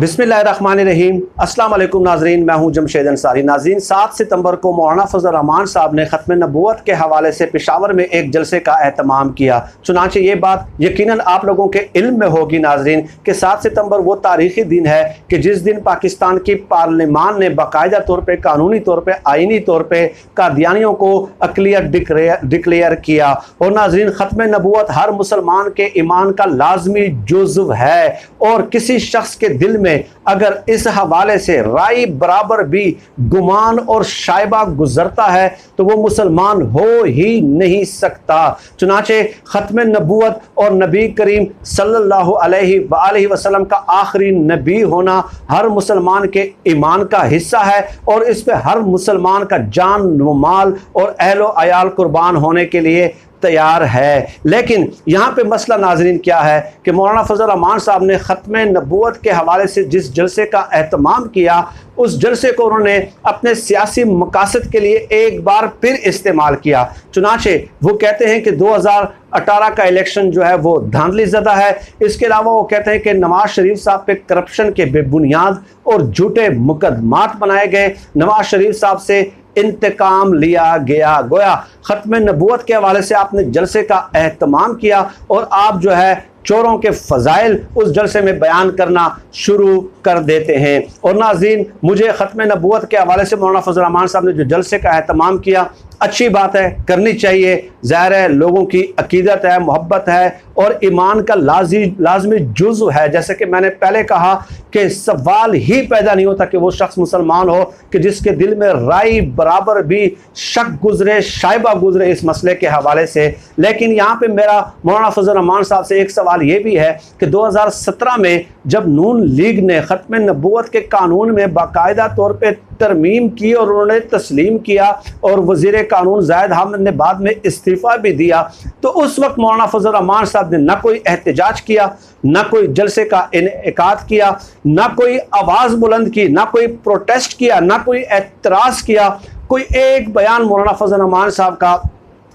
बिस्मिल्लाहिर्रहमानिर्रहीम। अस्सलाम वालेकुम नाजरीन, मैं हूं जमशेद अंसारी। नाजरीन, 7 सितंबर को मौलाना फजल रहमान साहब ने ख़त्म नबूवत के हवाले से पेशावर में एक जलसे का एहतमाम किया। चुनांचे ये बात यकीनन आप लोगों के इल्म में होगी नाजरीन कि 7 सितंबर वो तारीख़ी दिन है कि जिस दिन पाकिस्तान की पार्लियामान ने बाकायदा तौर पर, कानूनी तौर पर, आइनी तौर पर कादियानियों को अक़लियत डिक्लेयर किया। और नाजरीन, ख़त्म नबूवत हर मुसलमान के ईमान का लाजमी जुज़्व है और किसी शख्स के दिल में अगर इस हवाले से राय बराबर भी गुमान और शायबा गुजरता है तो वो मुसलमान हो ही नहीं सकता। चुनाचे ख़त्म नबूवत और नबी करीम सल्लल्लाहु अलैहि वसल्लम का आखिरी नबी होना हर मुसलमान के ईमान का हिस्सा है और इस पे हर मुसलमान का जान व माल और अहलो अयाल कुर्बान होने के लिए तैयार है। लेकिन यहाँ पे मसला नाजरीन क्या है कि मौलाना फजल रहमान साहब ने ख़त्म नबूवत के हवाले से जिस जलसे का एहतमाम किया, उस जलसे को उन्होंने अपने सियासी मकासद के लिए एक बार फिर इस्तेमाल किया। चुनाचे वो कहते हैं कि 2018 का इलेक्शन जो है वो धांधली ज़दा है। इसके अलावा वो कहते हैं कि नवाज शरीफ साहब पे करप्शन के बेबुनियाद और झूठे मुकदमात बनाए गए, नवाज शरीफ साहब से इंतकाम लिया गया। गोया ख़त्म नबूवत के हवाले से आपने जलसे का एहतमाम किया और आप जो है चोरों के फ़ज़ाइल उस जलसे में बयान करना शुरू कर देते हैं। और नाज़रीन, मुझे ख़त्म नबूवत के हवाले से मौलाना फजल रहमान साहब ने जो जलसे का एहतमाम किया, अच्छी बात है, करनी चाहिए। ज़ाहिर है लोगों की अकीदत है, मोहब्बत है और ईमान का लाजमी जुज़्व है। जैसे कि मैंने पहले कहा कि सवाल ही पैदा नहीं होता कि वो शख्स मुसलमान हो कि जिसके दिल में राय बराबर भी शक गुजरे, शायबा गुजरे इस मसले के हवाले से। लेकिन यहाँ पे मेरा मौलाना फजल रहमान साहब से एक सवाल ये भी है कि 2017 में जब नून लीग ने ख़त्म नबूवत के कानून में बाकायदा तौर पर तरमीम की और उन्होंने तस्लीम किया और वज़ीर कानून ज़ाहिद हामिद ने बाद में इस्तीफ़ा भी दिया, तो उस वक्त मौलाना फजल रहमान साहब ने ना कोई एहतजाज किया, ना कोई जलसे का इनेकाद किया, ना कोई आवाज़ बुलंद की, ना कोई प्रोटेस्ट किया, ना कोई एतराज़ किया। कोई एक बयान मौलाना फजल रहमान साहब का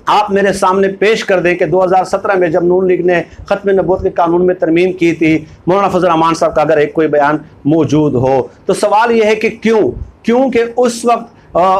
आप मेरे सामने पेश कर दें कि 2017 में जब नून लीग ने ख़त्म नबूवत के कानून में तरमीम की थी, मौलाना फजल रहमान साहब का अगर एक कोई बयान मौजूद हो। तो सवाल यह है कि क्योंकि उस वक्त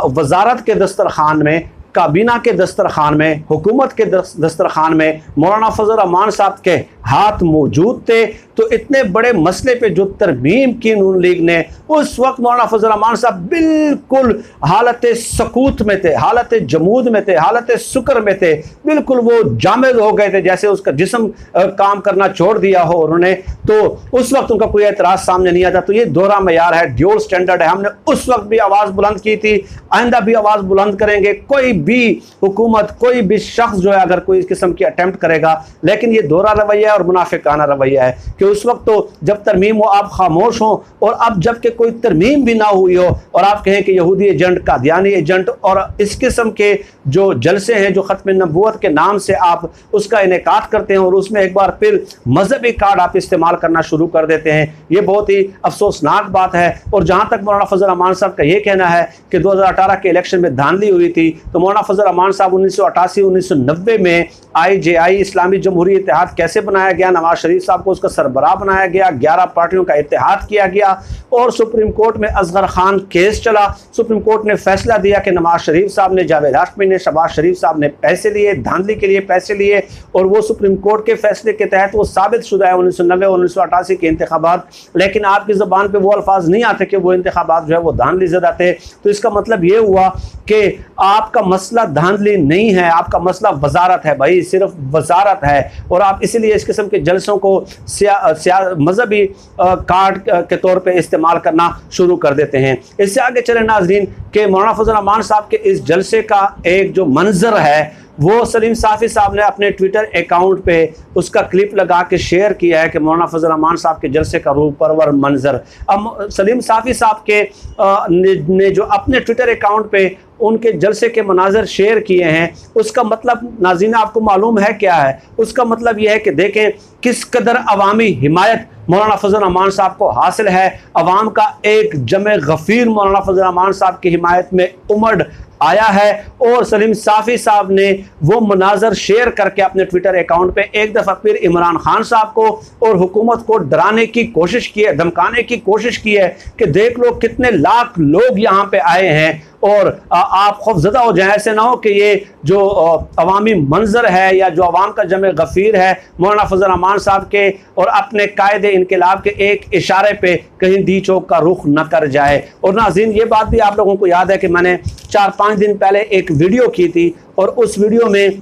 वजारत के दस्तरखान में, काबीना के दस्तरखान में, हुकूमत के दस्तरखान में मौलाना फजल रहमान साहब के हाथ मौजूद थे। तो इतने बड़े मसले पे जो तरमीम की नून लीग ने, उस वक्त मौलाना फजल रहमान साहब बिल्कुल हालत सकूत में थे, हालत जमूद में थे, हालत सुकर में थे। बिल्कुल वो जामिद हो गए थे, जैसे उसका जिस्म काम करना छोड़ दिया हो उन्होंने। तो उस वक्त उनका कोई एतराज़ सामने नहीं आता। तो ये दोहरा मयार है, ड्यूल स्टैंडर्ड है। हमने उस वक्त भी आवाज़ बुलंद की थी, आइंदा भी आवाज़ बुलंद करेंगे। कोई भी हुकूमत, कोई भी शख्स जो है अगर कोई इस किस्म की अटेम्प्ट करेगा, लेकिन ये दोहरा रवैया और मुनाफिकाना रवैया है कि उस वक्त तो जब तरमीम हो आप खामोश हो, और अब जबकि कोई तरमीम भी ना हुई हो और आप कहें कि यहूदी एजेंट, कादियानी एजेंट और इस किस्म के जो जलसे हैं जो ख़त्म नबूवत के नाम से आप उसका इनेकाद करते हैं और उसमें एक बार फिर मजहबी कार्ड आप इस्तेमाल करना शुरू कर देते हैं, ये बहुत ही अफसोसनाक बात है। और जहाँ तक मौलाना फजल रहमान साहब का ये कहना है कि 2018 के इलेक्शन में धांधली हुई थी, तो मौलाना फजल रहमान साहब 1988-1990 में IJI इस्लामी जमहूरी इत्तेहाद कैसे बनाया गया, नवाज शरीफ साहब को उसका सरबराह बनाया गया, 11 पार्टियों का इत्तेहाद किया गया और सुप्रीम कोर्ट में असगर खान केस चला। सुप्रीम कोर्ट ने फैसला दिया कि नवाज शरीफ साहब ने, जावेद हाशमी ने, शहबाज शरीफ साहब ने पैसे लिए, धांधली के लिए पैसे लिए, और वो सुप्रीम कोर्ट के फैसले के तहत वो साबित शुदा है 1990 और 1988 के इंतखाबात। लेकिन आपकी ज़बान पे वो अल्फाज नहीं आते कि वो इंतखाबात जो है वो धांधली ज़दा थे। तो इसका मतलब ये हुआ कि आपका मसला धांधली नहीं है, आपका मसला वजारत है भाई, सिर्फ वजारत है। और आप इसीलिए इस किस्म के जलसों को मजहबी कार्ड के तौर पे इस्तेमाल करना शुरू कर देते हैं। इससे आगे चले नाजरीन कि मौलाना फजल रहमान साहब के इस जलसे का एक जो मंजर है वो सलीम साफ़ी साहब ने अपने ट्विटर अकाउंट पे उसका क्लिप लगा के शेयर किया है कि मौलाना फजल रहमान साहब के जलसे का रूह परवर मंजर। अब सलीम साफ़ी साहब के ने जो अपने ट्विटर अकाउंट पे उनके जलसे के मनाजर शेयर किए हैं, उसका मतलब नाज़रीन आपको मालूम है क्या है? उसका मतलब यह है कि देखें किस कदर अवामी हिमायत मौलाना फजल रहमान साहब को हासिल है। अवाम का एक जमे गफ़ीर मौलाना फजल रहमान साहब की हिमायत में उमड़ आया है और सलीम साफ़ी साहब ने वो मनाजर शेयर करके अपने ट्विटर अकाउंट पे एक दफ़ा फिर इमरान खान साहब को और हुकूमत को डराने की कोशिश की है, धमकाने की कोशिश की है कि देख लो कितने लाख लोग यहाँ पे आए हैं और आप खौफजदा हो जाए। ऐसे ना हो कि ये जो अवामी मंजर है या जो अवाम का जमे गफ़ीर है मौलाना फजल रहमान साहब के और अपने कायदे इनकलाब के एक इशारे पे कहीं डी चौक का रुख न कर जाए। और नाज़रीन, ये बात भी आप लोगों को याद है कि मैंने 4-5 दिन पहले एक वीडियो की थी और उस वीडियो में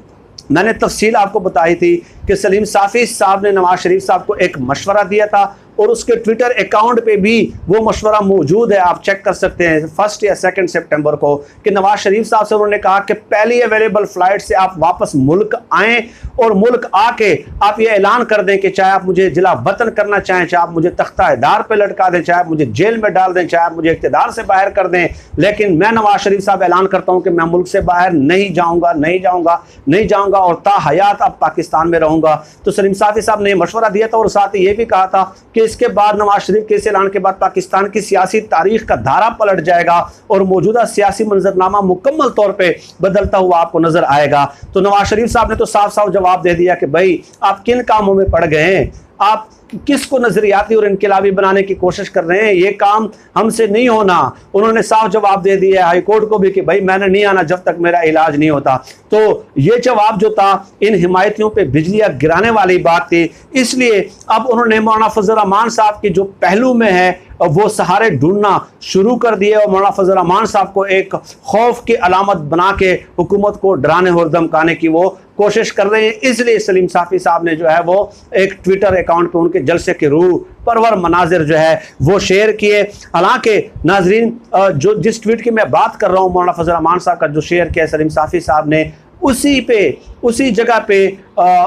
मैंने तफसील आपको बताई थी कि सलीम साफ़ी साहब ने नवाज शरीफ साहब को एक मशवरा दिया था और उसके ट्विटर अकाउंट पे भी वो मशवरा मौजूद है, आप चेक कर सकते हैं 1 या 2 सितंबर को, कि नवाज शरीफ साहब से उन्होंने कहा कि पहली अवेलेबल फ़्लाइट से आप वापस मुल्क आएँ और मुल्क आके आप ये ऐलान कर दें कि चाहे आप मुझे जिला वतन करना चाहें, चाहे आप मुझे तख्ता-ए-दार पे लटका दें, चाहे आप मुझे जेल में डाल दें, चाहे आप मुझे इक़्तिदार से बाहर कर दें, लेकिन मैं नवाज शरीफ साहब ऐलान करता हूँ कि मैं मुल्क से बाहर नहीं जाऊँगा, नहीं जाऊँगा, नहीं जाऊँगा और ता हयात अब पाकिस्तान में रहूँगा। तो सलीम साफ़ी साहब ने मशवरा दिया था और साथ ही ये भी कहा था कि इसके बाद नवाज शरीफ के इस ऐलान के बाद पाकिस्तान की सियासी तारीख का धारा पलट जाएगा और मौजूदा सियासी मंजरनामा मुकम्मल तौर पे बदलता हुआ आपको नजर आएगा। तो नवाज शरीफ साहब ने तो साफ साफ जवाब दे दिया कि भाई आप किन कामों में पड़ गए हैं, आप किसको नजरियाती और इनकलाबी बनाने की कोशिश कर रहे हैं, ये काम हमसे नहीं होना। उन्होंने साफ जवाब दे दिया हाई कोर्ट को भी कि भाई मैंने नहीं आना जब तक मेरा इलाज नहीं होता। तो ये जवाब जो था इन हिमायतियों पे बिजलियां गिराने वाली बात थी। इसलिए अब उन्होंने मौलाना फजल रहमान साहब की जो पहलू में है वो सहारे ढूंढना शुरू कर दिए और मौलाना फजल रहमान साहब को एक खौफ की अलामत बना के हुकूमत को डराने और धमकाने की वो कोशिश कर रहे हैं। इसलिए सलीम साफ़ी साहब ने जो है वो एक ट्विटर अकाउंट पे उनके जलसे के रूह परवर मनाजिर जो है वो शेयर किए। हालांकि नाजरीन, जो जिस ट्वीट की मैं बात कर रहा हूँ मौलाना फजल रहमान साहब का जो शेयर किया सलीम साफ़ी साहब ने, उसी जगह पे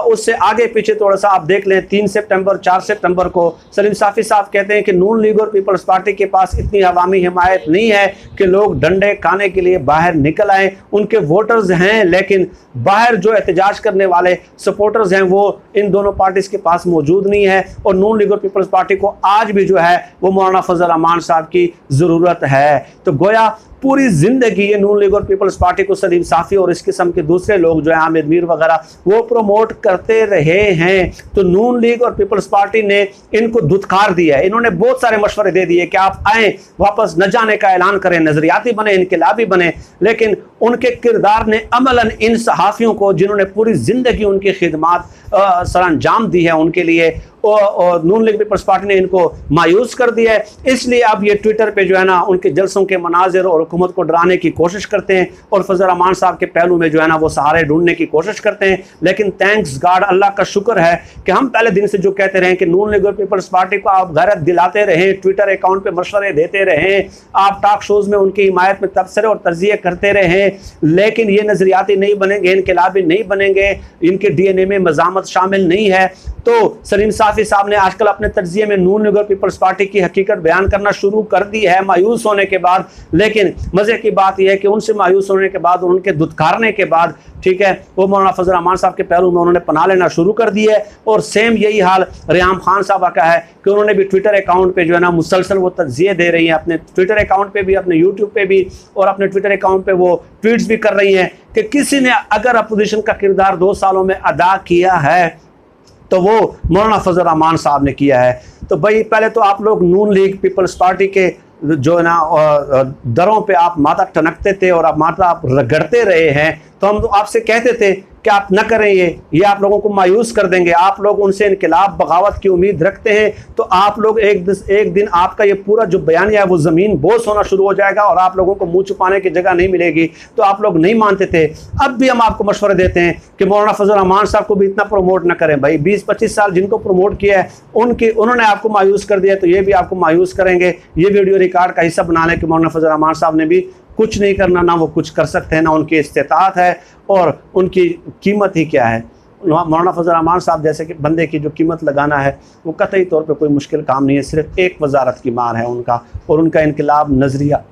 उससे आगे पीछे थोड़ा सा आप देख लें 3 सितंबर 4 सितंबर को सलीम साफ़ी साहब कहते हैं कि नून लीग और पीपल्स पार्टी के पास इतनी अवामी हिमायत नहीं है कि लोग डंडे खाने के लिए बाहर निकल आएँ। उनके वोटर्स हैं लेकिन बाहर जो एहतजाज करने वाले सपोर्टर्स हैं वो इन दोनों पार्टीज़ के पास मौजूद नहीं है और नून लीग और पीपल्स पार्टी को आज भी जो है वो मौलाना फजल रहमान साहब की ज़रूरत है। तो गोया पूरी ज़िंदगी ये नून लीग और पीपल्स पार्टी को सलीम साफ़ी और इस किस्म के दूसरे लोग जो है आमिर मीर वगैरह वो प्रमोट करते रहे हैं। तो नून लीग और पीपल्स पार्टी ने इनको दुत्कार दिया है, इन्होंने बहुत सारे मशवरे दे दिए कि आप आएँ, वापस न जाने का ऐलान करें, नज़रियाती बने, इनकलाबी बने, लेकिन उनके किरदार ने अमलन इन सहाफ़ियों को जिन्होंने पूरी ज़िंदगी उनकी खिदमात सरअंजाम दी है उनके लिए और नून लीग पीपल्स पार्टी ने इनको मायूस कर दिया है। इसलिए अब ये ट्विटर पे जो है ना उनके जलसों के मनाजिर और हुकूमत को डराने की कोशिश करते हैं और फजल रहमान साहब के पहलू में जो है ना वो सहारे ढूंढने की कोशिश करते हैं। लेकिन थैंक्स गॉड, अल्लाह का शुक्र है कि हम पहले दिन से जो कहते रहे कि नून लीग और पीपल्स पार्टी को आप गैरत दिलाते रहें, ट्विटर अकाउंट पर मशवरे देते रहें, आप टॉक शोज़ में उनकी हिमायत में तबसरे और तर्जिए करते रहें, लेकिन ये नज़रियाती नहीं बनेंगे, इनकलाबी नहीं बनेंगे, इनके DNA में मज़ामत शामिल नहीं है। तो सलीम साफ़ी साहब ने आजकल अपने तर्जिए में नून लीग और पीपल्स पार्टी की हकीकत बयान करना शुरू कर दी है मायूस होने के बाद। लेकिन मज़े की बात यह है कि उनसे मायूस होने के बाद, उनके दुत्कारने के बाद, ठीक है, वो मौलाना फजल रहमान साहब के पहलू में उन्होंने पनाह लेना शुरू कर दी है। और सेम यही हाल रियाम खान साहब का है कि उन्होंने भी ट्विटर अकाउंट पे जो है ना मुसलसल वो तज़िये दे रही हैं, अपने ट्विटर अकाउंट पे भी, अपने यूट्यूब पे भी और अपने ट्विटर अकाउंट पे वो ट्वीट्स भी कर रही हैं कि किसी ने अगर अपोजिशन का किरदार 2 सालों में अदा किया है तो वो मौलाना फजल रहमान साहब ने किया है। तो भाई पहले तो आप लोग नून लीग पीपल्स पार्टी के जो है ना दरों पे आप माथा टनकते थे और आप माथा आप रगड़ते रहे हैं, तो हम तो आपसे कहते थे कि आप न करें, ये आप लोगों को मायूस कर देंगे। आप लोग उनसे इनकलाब बगावत की उम्मीद रखते हैं तो आप लोग एक दिन आपका ये पूरा जो बयानिया है वो ज़मीन बोस होना शुरू हो जाएगा और आप लोगों को मुंह छुपाने की जगह नहीं मिलेगी। तो आप लोग नहीं मानते थे। अब भी हम आपको मशवरे देते हैं कि मौलाना फजल रहमान साहब को भी इतना प्रमोट न करें। भाई 20-25 साल जिनको प्रमोट किया है उन्होंने आपको मायूस कर दिया, तो ये भी आपको मायूस करेंगे। ये वीडियो रिकॉर्ड का हिस्सा बना लें कि मौलाना फजल रहमान साहब ने भी कुछ नहीं करना, ना वो कुछ कर सकते हैं, ना उनकी इस्तेताअत है और उनकी कीमत ही क्या है। मौलाना फजल रहमान साहब जैसे कि बंदे की जो कीमत लगाना है वो कतई तौर पे कोई मुश्किल काम नहीं है। सिर्फ एक वजारत की मार है उनका, और उनका इनकलाब नज़रिया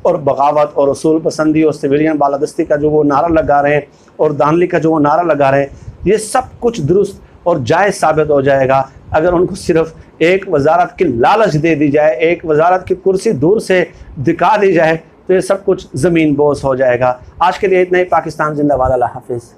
और बगावत और उसूल पसंदी और सिविलियन बालादस्ती का जो वो नारा लगा रहे हैं और दानली का जो वो नारा लगा रहे हैं, ये सब कुछ दुरुस्त और जायज़ साबित हो जाएगा अगर उनको सिर्फ एक वजारत की लालच दे दी जाए, एक वजारत की कुर्सी दूर से दिखा दी जाए तो ये सब कुछ ज़मीन बोस हो जाएगा। आज के लिए इतना ही। पाकिस्तान जिंदाबाद। अल्लाह हाफिज़।